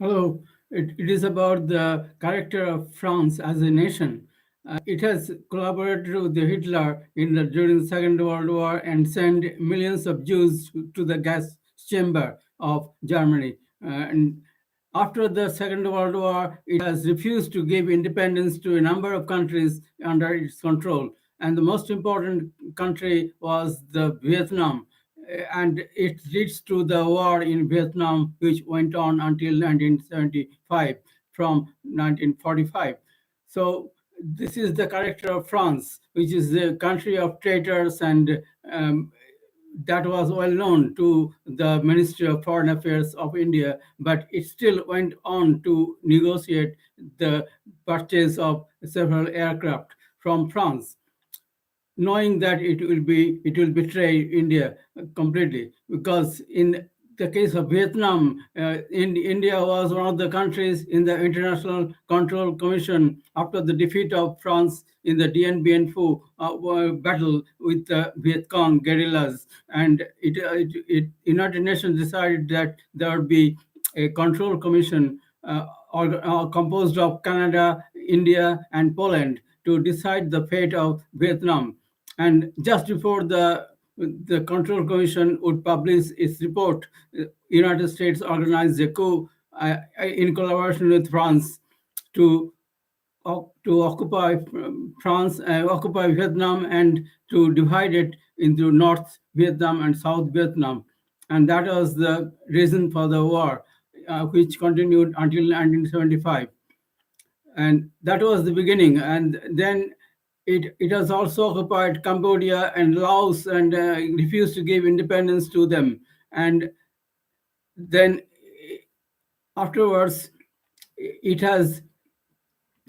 Hello. It is about the character of France as a nation. It has collaborated with Hitler during the Second World War and sent millions of Jews to the gas chamber of Germany. And after the Second World War, it has refused to give independence to a number of countries under its control. And the most important country was the Vietnam, and it leads to the war in Vietnam, which went on until 1975 from 1945. So this is the character of France, which is the country of traitors, and that was well known to the Ministry of Foreign Affairs of India, but it still went on to negotiate the purchase of several aircraft from France, knowing that it will betray India completely. Because in the case of Vietnam, India was one of the countries in the International Control Commission after the defeat of France in the Dien Bien Phu battle with the Viet Cong guerrillas, and United Nations decided that there would be a control commission composed of Canada, India, and Poland to decide the fate of Vietnam. And just before the Control Commission would publish its report, United States organized a coup in collaboration with France to occupy occupy Vietnam, and to divide it into North Vietnam and South Vietnam. And that was the reason for the war, which continued until 1975. And that was the beginning. And then it has also occupied Cambodia and Laos, and refused to give independence to them. And then afterwards, it has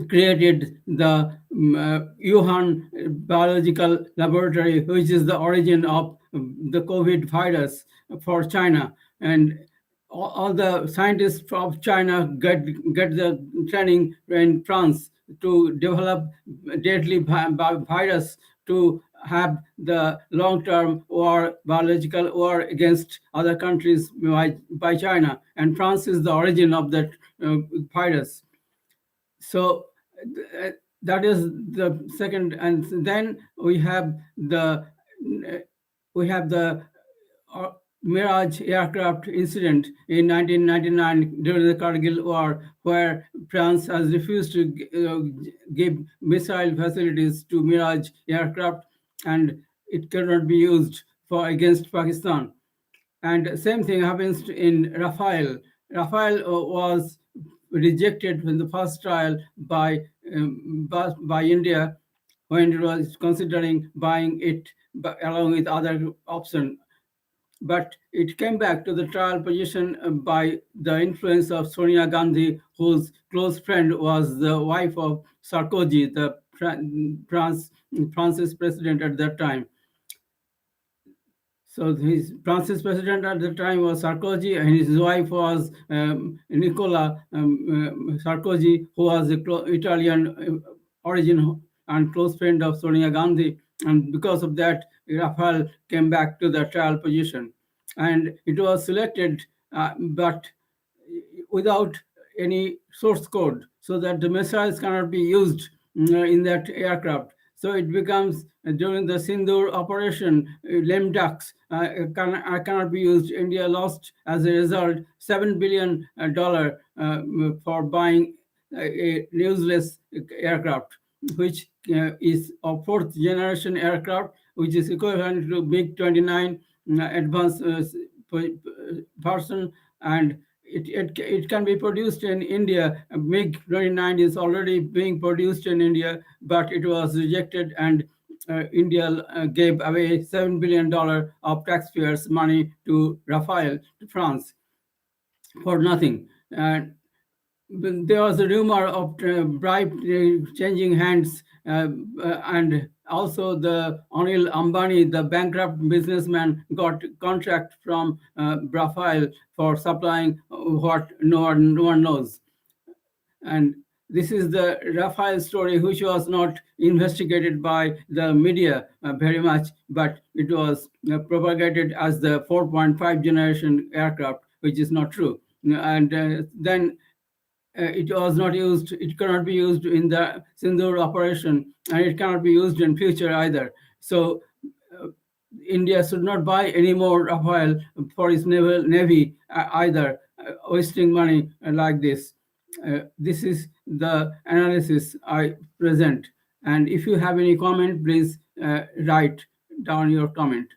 created the Wuhan biological laboratory, which is the origin of the COVID virus for China. And all the scientists of China get the training in France to develop deadly virus to have the long-term war, biological war against other countries by China. And France is the origin of that virus. So that is the second. And then we have the MIRAGE aircraft incident in 1999 during the Kargil war, where France has refused to give missile facilities to MIRAGE aircraft, and it cannot be used for against Pakistan. And same thing happens in Rafale. Rafale was rejected in the first trial by India when it was considering buying it along with other options. But it came back to the trial position by the influence of Sonia Gandhi, whose close friend was the wife of Sarkozy, the France's president at that time. So his France's president at the time was Sarkozy, and his wife was Nicola Sarkozy, who was Italian origin and close friend of Sonia Gandhi. And because of that, Rafale came back to the trial position. And it was selected, but without any source code, so that the missiles cannot be used in that aircraft. So it becomes, during the Sindoor operation, lame ducks cannot be used. India lost, as a result, $7 billion for buying a useless aircraft, which is a fourth generation aircraft, which is equivalent to MiG-29 advanced version, and it can be produced in India. MiG-29 is already being produced in India, but it was rejected, and India gave away $7 billion of taxpayers' money to Rafale, to France, for nothing. And there was a rumor of bribe changing hands, and also the Anil Ambani, the bankrupt businessman, got contract from Rafale for supplying what no one knows. And this is the Rafale story, which was not investigated by the media very much, but it was propagated as the 4.5 generation aircraft, which is not true. and then it was not used, it cannot be used in the Sindoor operation, and it cannot be used in future either. So uh, India should not buy any more Rafale for its navy either, wasting money like this. This is the analysis I present. And if you have any comment, please write down your comment.